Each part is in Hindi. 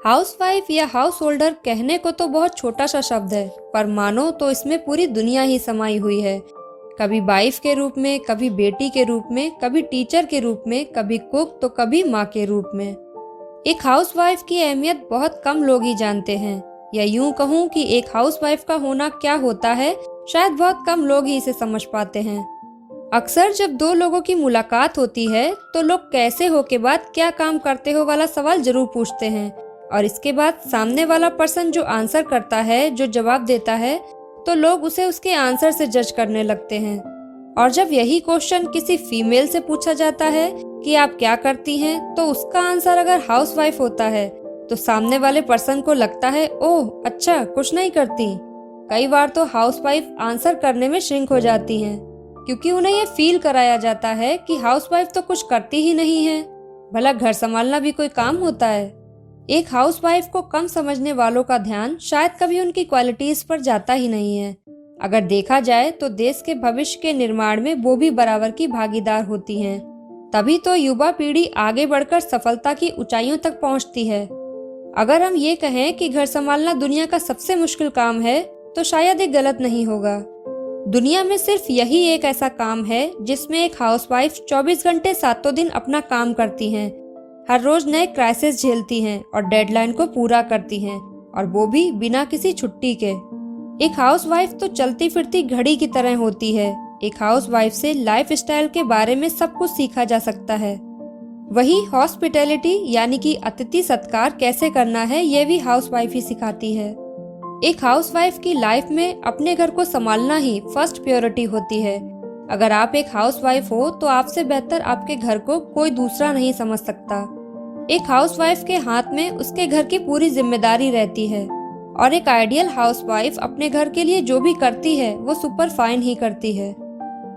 हाउसवाइफ या हाउस होल्डर कहने को तो बहुत छोटा सा शब्द है, पर मानो तो इसमें पूरी दुनिया ही समाई हुई है। कभी वाइफ के रूप में, कभी बेटी के रूप में, कभी टीचर के रूप में, कभी कुक तो कभी माँ के रूप में। एक हाउसवाइफ की अहमियत बहुत कम लोग ही जानते हैं, या यूं कहूँ कि एक हाउसवाइफ का होना क्या होता है, शायद बहुत कम लोग ही इसे समझ पाते हैं। अक्सर जब दो लोगों की मुलाकात होती है तो लोग कैसे हो के बाद क्या काम करते हो वाला सवाल जरूर पूछते हैं, और इसके बाद सामने वाला पर्सन जो आंसर करता है, जो जवाब देता है, तो लोग उसे उसके आंसर से जज करने लगते हैं। और जब यही क्वेश्चन किसी फीमेल से पूछा जाता है कि आप क्या करती हैं, तो उसका आंसर अगर हाउसवाइफ होता है तो सामने वाले पर्सन को लगता है ओह अच्छा, कुछ नहीं करती। कई बार तो हाउसवाइफ आंसर करने में श्रिंक हो जाती हैं, क्योंकि उन्हें ये फील कराया जाता है कि हाउसवाइफ तो कुछ करती ही नहीं है, भला घर संभालना भी कोई काम होता है। एक हाउसवाइफ को कम समझने वालों का ध्यान शायद कभी उनकी क्वालिटीज पर जाता ही नहीं है। अगर देखा जाए तो देश के भविष्य के निर्माण में वो भी बराबर की भागीदार होती हैं। तभी तो युवा पीढ़ी आगे बढ़कर सफलता की ऊंचाइयों तक पहुंचती है। अगर हम ये कहें कि घर संभालना दुनिया का सबसे मुश्किल काम है, तो शायद ये गलत नहीं होगा। दुनिया में सिर्फ यही एक ऐसा काम है जिसमें एक हाउसवाइफ 24 घंटे सातों दिन अपना काम करती हैं, हर रोज नए क्राइसिस झेलती हैं और डेडलाइन को पूरा करती हैं, और वो भी बिना किसी छुट्टी के। एक हाउसवाइफ तो चलती फिरती घड़ी की तरह होती है। एक हाउसवाइफ से लाइफस्टाइल के बारे में सब कुछ सीखा जा सकता है। वही हॉस्पिटैलिटी यानी कि अतिथि सत्कार कैसे करना है, ये भी हाउसवाइफ ही सिखाती है। एक हाउसवाइफ की लाइफ में अपने घर को संभालना ही फर्स्ट प्रायोरिटी होती है। अगर आप एक हाउसवाइफ हो तो आपसे बेहतर आपके घर को कोई दूसरा नहीं समझ सकता। एक हाउसवाइफ के हाथ में उसके घर की पूरी जिम्मेदारी रहती है, और एक आइडियल हाउसवाइफ अपने घर के लिए जो भी करती है वो सुपर फाइन ही करती है।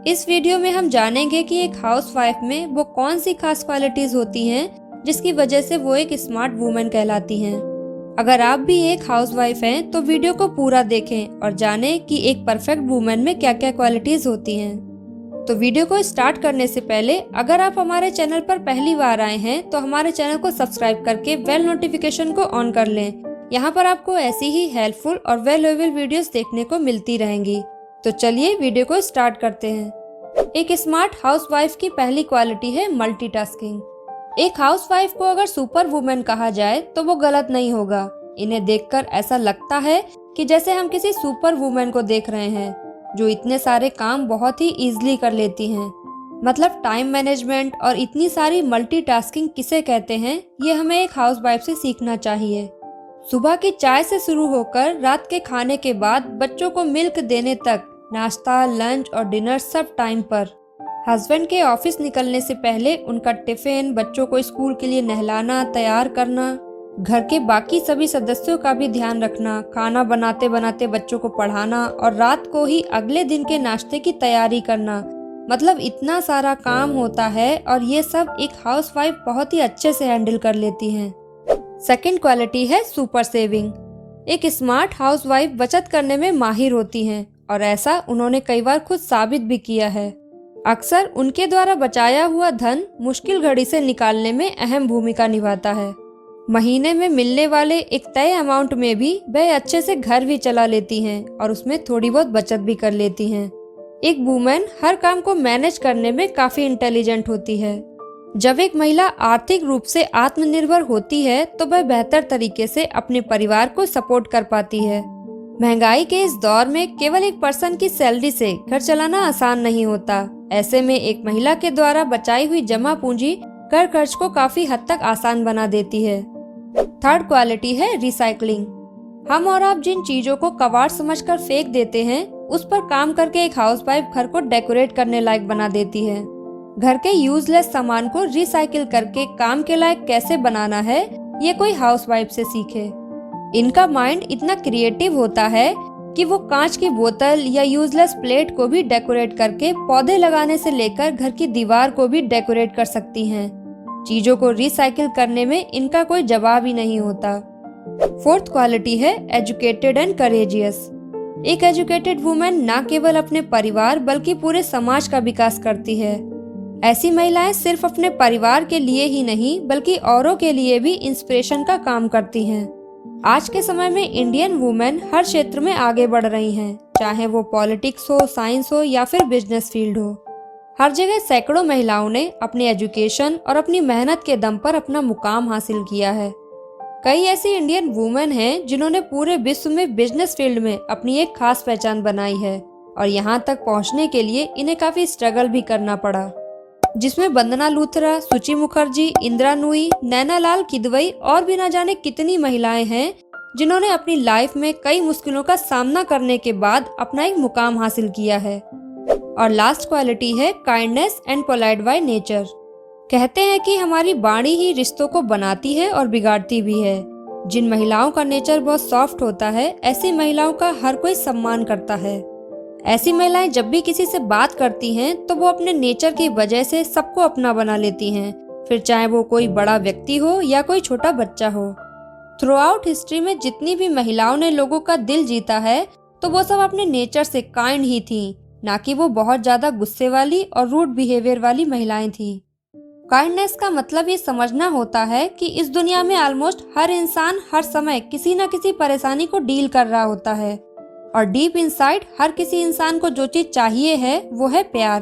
इस वीडियो में हम जानेंगे कि एक हाउसवाइफ में वो कौन सी खास क्वालिटीज होती हैं जिसकी वजह से वो एक स्मार्ट वुमेन कहलाती हैं। अगर आप भी एक हाउसवाइफ हैं तो वीडियो को पूरा देखें और जानें कि एक परफेक्ट वुमेन में क्या क्या क्वालिटीज होती हैं। तो वीडियो को स्टार्ट करने से पहले अगर आप हमारे चैनल पर पहली बार आए हैं तो हमारे चैनल को सब्सक्राइब करके बेल नोटिफिकेशन को ऑन कर लें। यहाँ पर आपको ऐसी ही हेल्पफुल और वैल्यूएबल वीडियोस देखने को मिलती रहेंगी। तो चलिए वीडियो को स्टार्ट करते हैं। एक स्मार्ट हाउसवाइफ की पहली क्वालिटी है मल्टीटास्किंग। एक हाउसवाइफ को अगर सुपर वुमेन कहा जाए तो वो गलत नहीं होगा। इन्हें देखकर ऐसा लगता है कि जैसे हम किसी सुपर वुमेन को देख रहे हैं, जो इतने सारे काम बहुत ही इजीली कर लेती हैं। मतलब टाइम मैनेजमेंट और इतनी सारी मल्टीटास्किंग किसे कहते हैं, ये हमें एक हाउसवाइफ से सीखना चाहिए। सुबह की चाय से शुरू होकर रात के खाने के बाद बच्चों को मिल्क देने तक, नाश्ता, लंच और डिनर सब टाइम पर। हस्बैंड के ऑफिस निकलने से पहले उनका टिफिन, बच्चों को स्कूल के लिए नहलाना, तैयार करना, घर के बाकी सभी सदस्यों का भी ध्यान रखना, खाना बनाते बनाते बच्चों को पढ़ाना और रात को ही अगले दिन के नाश्ते की तैयारी करना। मतलब इतना सारा काम होता है, और ये सब एक हाउसवाइफ बहुत ही अच्छे से हैंडल कर लेती हैं। सेकंड क्वालिटी है सुपर सेविंग। एक स्मार्ट हाउसवाइफ बचत करने में माहिर होती हैं, और ऐसा उन्होंने कई बार खुद साबित भी किया है। अक्सर उनके द्वारा बचाया हुआ धन मुश्किल घड़ी से निकालने में अहम भूमिका निभाता है। महीने में मिलने वाले एक तय अमाउंट में भी वह अच्छे से घर भी चला लेती हैं और उसमें थोड़ी बहुत बचत भी कर लेती हैं। एक वुमेन हर काम को मैनेज करने में काफी इंटेलिजेंट होती है। जब एक महिला आर्थिक रूप से आत्मनिर्भर होती है तो वह बेहतर तरीके से अपने परिवार को सपोर्ट कर पाती है। महंगाई के इस दौर में केवल एक पर्सन की सैलरी से घर चलाना आसान नहीं होता। ऐसे में एक महिला के द्वारा बचाई हुई जमा पूंजी घर खर्च को काफी हद तक आसान बना देती है। थर्ड क्वालिटी है रिसाइकलिंग। हम और आप जिन चीजों को कबाड़ समझकर फेंक देते हैं, उस पर काम करके एक हाउसवाइफ घर को डेकोरेट करने लायक बना देती है। घर के यूजलेस सामान को रिसाइकिल करके काम के लायक कैसे बनाना है, ये कोई हाउसवाइफ से सीखे। इनका माइंड इतना क्रिएटिव होता है कि वो कांच की बोतल या यूजलेस प्लेट को भी डेकोरेट करके पौधे लगाने से लेकर घर की दीवार को भी डेकोरेट कर सकती हैं। चीजों को रिसाइकिल करने में इनका कोई जवाब ही नहीं होता। फोर्थ क्वालिटी है एजुकेटेड एंड करेजियस। एक एजुकेटेड वुमेन न केवल अपने परिवार बल्कि पूरे समाज का विकास करती है। ऐसी महिलाएं सिर्फ अपने परिवार के लिए ही नहीं बल्कि औरों के लिए भी इंस्पिरेशन का काम करती हैं। आज के समय में इंडियन वुमेन हर क्षेत्र में आगे बढ़ रही हैं, चाहे वो पॉलिटिक्स हो, साइंस हो या फिर बिजनेस फील्ड हो। हर जगह सैकड़ों महिलाओं ने अपनी एजुकेशन और अपनी मेहनत के दम पर अपना मुकाम हासिल किया है। कई ऐसी इंडियन वुमेन हैं जिन्होंने पूरे विश्व में बिजनेस फील्ड में अपनी एक खास पहचान बनाई है और यहाँ तक पहुँचने के लिए इन्हें काफी स्ट्रगल भी करना पड़ा, जिसमें वंदना लूथरा, सुची मुखर्जी, इंदिरा नूई, नैना लाल किदवई और भी न जाने कितनी महिलाएं हैं जिन्होंने अपनी लाइफ में कई मुश्किलों का सामना करने के बाद अपना एक मुकाम हासिल किया है। और लास्ट क्वालिटी है kindness and polite by nature. कहते हैं कि हमारी वाणी ही रिश्तों को बनाती है और बिगाड़ती भी है। जिन महिलाओं का नेचर बहुत सॉफ्ट होता है, ऐसी महिलाओं का हर कोई सम्मान करता है। ऐसी महिलाएं जब भी किसी से बात करती हैं तो वो अपने नेचर की वजह से सबको अपना बना लेती हैं, फिर चाहे वो कोई बड़ा व्यक्ति हो या कोई छोटा बच्चा हो। थ्रू आउट हिस्ट्री में जितनी भी महिलाओं ने लोगों का दिल जीता है तो वो सब अपने नेचर से काइंड ही थीं, ना कि वो बहुत ज्यादा गुस्से वाली और रूड बिहेवियर वाली महिलाएं थीं। काइंडनेस का मतलब ये समझना होता है कि इस दुनिया में ऑलमोस्ट हर इंसान हर समय किसी न किसी परेशानी को डील कर रहा होता है और डीप इनसाइड हर किसी इंसान को जो चीज चाहिए है वो है प्यार।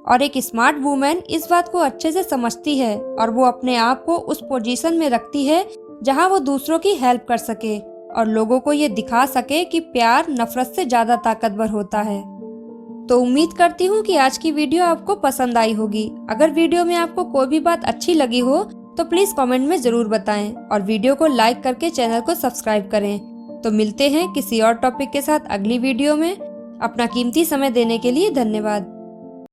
और एक स्मार्ट वुमेन इस बात को अच्छे से समझती है और वो अपने आप को उस पोजीशन में रखती है जहां वो दूसरों की हेल्प कर सके और लोगों को ये दिखा सके कि प्यार नफरत से ज्यादा ताकतवर होता है। तो उम्मीद करती हूँ कि आज की वीडियो आपको पसंद आई होगी। अगर वीडियो में आपको कोई भी बात अच्छी लगी हो तो प्लीज कमेंट में जरूर बताएं और वीडियो को लाइक करके चैनल को सब्सक्राइब करें। तो मिलते हैं किसी और टॉपिक के साथ अगली वीडियो में। अपना कीमती समय देने के लिए धन्यवाद।